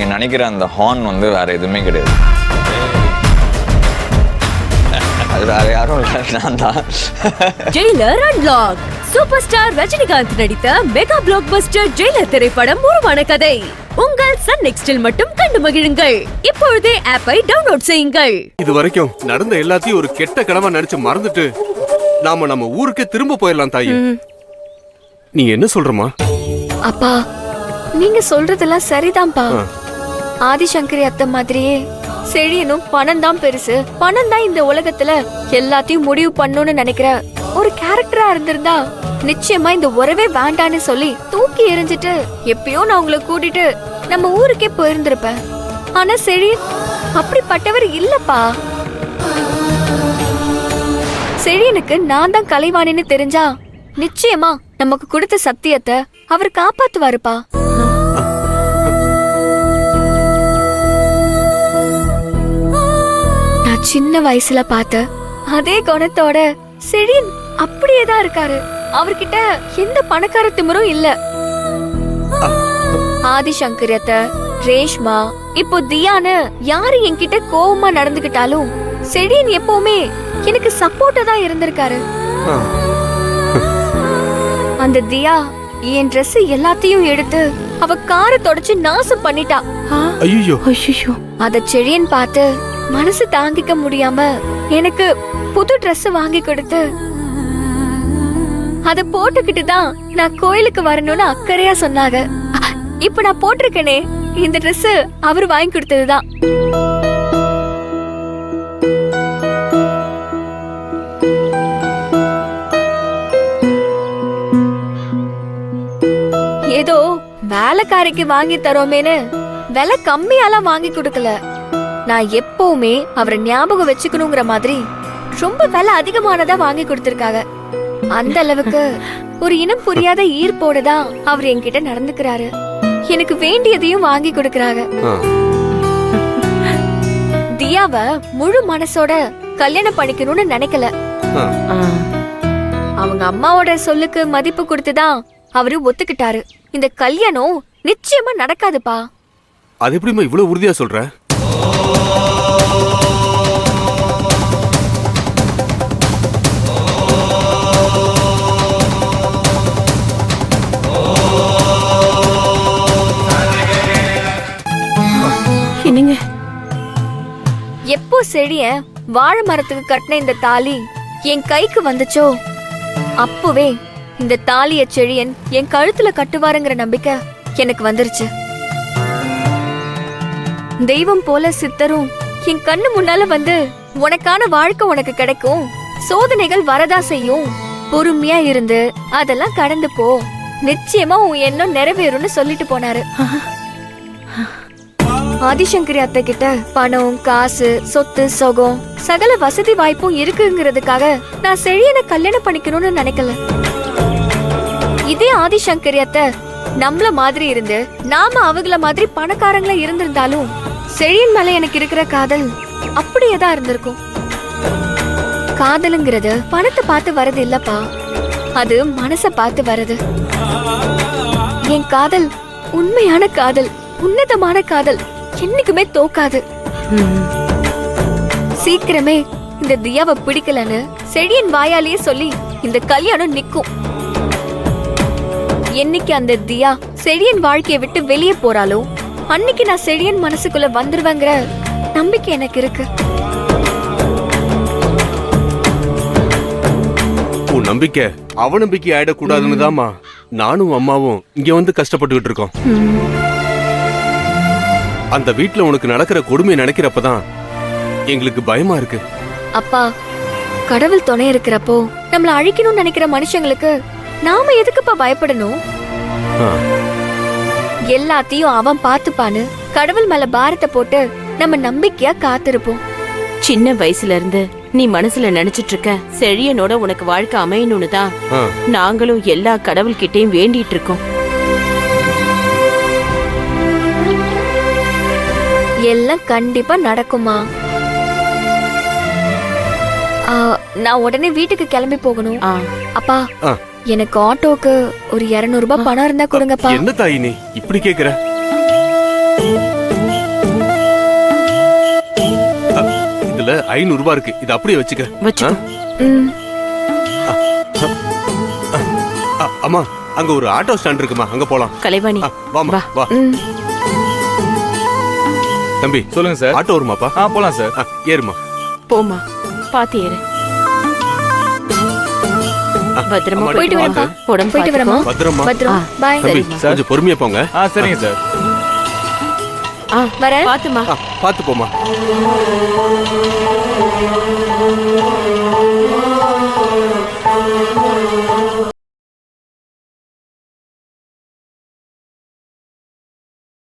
நீங்க நினைக்கிற அந்த ஹார்ன் வந்து வேற எதுவுமே கிடையாது. அது வேற யாரும் இல்லை, நான் தான். Jailer unlock. Super star Rajinikanth நடித்த மெகா பிளாக் பஸ்டர் ஜெயிலர் திரைப்படம் உருவான கதை. உங்கள் சன் நெக்ஸ்டில் மட்டும் கண்டு மகிழுங்கள். இப்பொழுதே ஆப்பை டவுன்லோட் செய்யுங்கள். இது வரைக்கும் நடந்த எல்லாத்தையும் ஒரு கெட்ட கனவா நினைச்சு மறந்துட்டு நாம நம்ம ஊருக்கே திரும்ப போயிடலாம் தாயி. நீ என்ன சொல்றமா? அப்பா, நீங்க சொல்றதெல்லாம் சரிதான்ப்பா. ஆதிசங்கரி அத்தை மாதிரியே செழியனும் பணம் தான் பெருசு, பணம் தான் இந்த உலகத்துல எல்லாத்தையும் முடிவு பண்ணுன்னு நினைக்கிற ஒரு கேரக்டரா இருந்திருந்தா நிச்சயமா இந்த உறவே வேண்டான்னு சொல்லி தூக்கி எறிஞ்சிட்டு எப்பயோ நான் உங்களை கூட்டிட்டு நம்ம ஊருக்கே போயிருந்திருப்பேன். ஆனா செழியன் அப்படிப்பட்டவர் இல்லப்பா. செழியனுக்கு நான் தான் கலைவாணின்னு தெரிஞ்சா நிச்சயமா நமக்கு கொடுத்த சத்தியத்தை அவர் காப்பாத்துவாருப்பா. நான் சின்ன வயசுல பார்த்த அதே குணத்தோட செழியன் அப்படியேதான் இருக்காரு. அவர்கிட்ட எந்த பணக்கார திமிரும் இல்ல. ஆதிசங்கரியத்த, ரேஷ்மா, இப்போ தியான்னு யாரு என்கிட்ட கோவமா நடந்துகிட்டாலும் செழியன் எப்பவுமே எனக்கு சப்போர்ட்டா தான் இருந்திருக்காரு. அந்த தியா என் Dress எல்லாத்தையும் எடுத்து அவ காரை தொடச்சு நாசம் பண்ணிட்டா. ஐயோ, அத செழியன் பார்த்து மனசு தாங்கிக்க முடியாம எனக்கு புது Dress வாங்கி கொடுத்து அத போட்டுக்கிட்டு தான் நான் கோயிலுக்கு வரணும்னு அக்கறையா சொன்னாங்க. இப்ப நான் போட்டிருக்கேனே இந்த Dress அவர் வாங்கி கொடுத்ததுதான். ஏதோ வேலைக்காரிக்கு வாங்கி தரோமேனு விலை கம்மியாலாம் வாங்கி கொடுக்கல. நான் எப்பவுமே அவரை ஞாபகம் வச்சுக்கணுங்கிற மாதிரி ரொம்ப விலை அதிகமானதா வாங்கி கொடுத்திருக்காங்க. அந்த அளவுக்கு ஒரு இனம் புரியாத ஈர்ப்போடதான் அவர் என்கிட்ட நடந்துக்கிறாரு. எனக்கு வேண்டியதையும் வாங்கி கொடுக்கறாங்க. தியாவ முழு மனசோட கல்யாணம் பண்ணிக்கணும்னு நினைக்கல. அவங்க அம்மாவோட சொல்லுக்கு மதிப்பு கொடுத்துதான் அவரு ஒத்துக்கிட்டாரு. இந்த கல்யாணம் நிச்சயமா நடக்காதுப்பா. அது எப்படிமா இவ்வளவு உறுதியா சொல்ற? என்னங்க, எப்போ செடிய வாழை மரத்துக்கு கட்டின இந்த தாலி என் கைக்கு வந்துச்சோ அப்பவே இந்த தாலிய செழியன் என் கழுத்துல கட்டுவாருங்கிற நம்பிக்கை எனக்கு வந்துருச்சு. தெய்வம் போல சித்தரும் என் கண்ணு முன்னால வந்து உனக்கான வாழ்க்கை உனக்கு கிடைக்கும், சோதனைகள் வரதா செய்யும், பொறுமையா இருந்து அதெல்லாம் கடந்து போ, நிச்சயமா உன் எண்ணம் நிறைவேறும்னு சொல்லிட்டு போனாரு. ஆதிசங்கரி அத்தை கிட்ட பணம், காசு, சொத்து, சுகம், சகல வசதி வாய்ப்பும் இருக்குங்கிறதுக்காக நான் செழியனை கல்யாணம் பண்ணிக்கணும்னு நினைக்கல. இதே ஆதிசங்கரி அத்தை நம்மள மாதிரி இருந்து நாம அவங்கள மாதிரி பணக்காரங்கள இருந்திருந்தாலும் செழியன் மேல எனக்கு இருக்கிற காதல் அப்படியேதான் இருந்திருக்கும். காதலுங்கிறது பணத்தை பார்த்து வரது இல்லப்பா, அது மனச பார்த்து வரது. என் காதல் உண்மையான காதல், உன்னதமான காதல், என்னைக்குமே தோக்காது. சீக்கிரமே இந்த தியாவை பிடிக்கலன்னு செழியன் வாயாலேயே சொல்லி இந்த கல்யாணம் நிக்கும். என்னைக்கு அந்த தியா செழியன் வாழ்க்கையை விட்டு வெளியே போறாளோ அன்னைக்கு நான் செழியன் மனசுக்குள்ள வந்துருவேங்கிற நம்பிக்கை எனக்கு இருக்கு. உன் நம்பிக்கை அவநம்பிக்கை ஆயிடக்கூடாதுன்னு தாமா நானும் அம்மாவும் இங்க வந்து கஷ்டப்பட்டுக்கிட்டு இருக்கோம். அந்த வீட்டுல உனக்கு நடக்கிற கொடுமையை நினைக்கிறப்பதான் எங்களுக்கு பயமா இருக்கு. அப்பா, கடவுள் துணை இருக்கிறப்போ நம்மள அழிக்கணும்னு நினைக்கிற மனுஷங்களுக்கு நாம எதுக்குப்பா பயப்படணும்? எல்லாத்தையும் அவன் பாத்துப்பான்னு கடவுள் மேல பாரத்தை போட்டு நம்ம நம்பிக்கையா காத்திருப்போம். சின்ன வயசுல இருந்து நீ மனசுல நினைச்சிட்டு இருக்க செழியனோட உனக்கு வாழ்க்கை அமையணும்னு தான் நாங்களும் எல்லா கடவுள் கிட்டையும் வேண்டிட்டு இருக்கோம். எல்லாம் கண்டிப்பா நடக்குமா? நான் உடனே வீட்டுக்கு கிளம்பி போகணும். அப்பா, எனக்கு ஆட்டோக்கு ஒரு 200 ரூபாய் பணம் இருந்தா கொடுங்கப்பா. என்ன தாயி நீ இப்படி கேக்குற? இதுல 500 ரூபாய் இருக்கு. இது அப்படியே வச்சுக்க. வச்சுக்கோ. அம்மா அங்க ஒரு ஆட்டோ ஸ்டாண்ட் இருக்குமா, அங்க போலாம். கலைவாணி வாமா வா. வா. தம்பி சொல்லுங்க சார். ஆட்டோ வருமாப்பா? போலாம் சார். ஏறுமா. போமா, பாத்து ஏறு. பத்திரமா அம்மாடி, போயிட்டு வரேன்ப்பா. உடம்பு போயிட்டு வரேம்மா. பத்திரமா. பத்திரம். பாய். தம்பி சரிம்மா. கொஞ்சம் பொறுமையா போங்க. சரிங்க சார். வரேன். பாத்துமா. பாத்து போமா.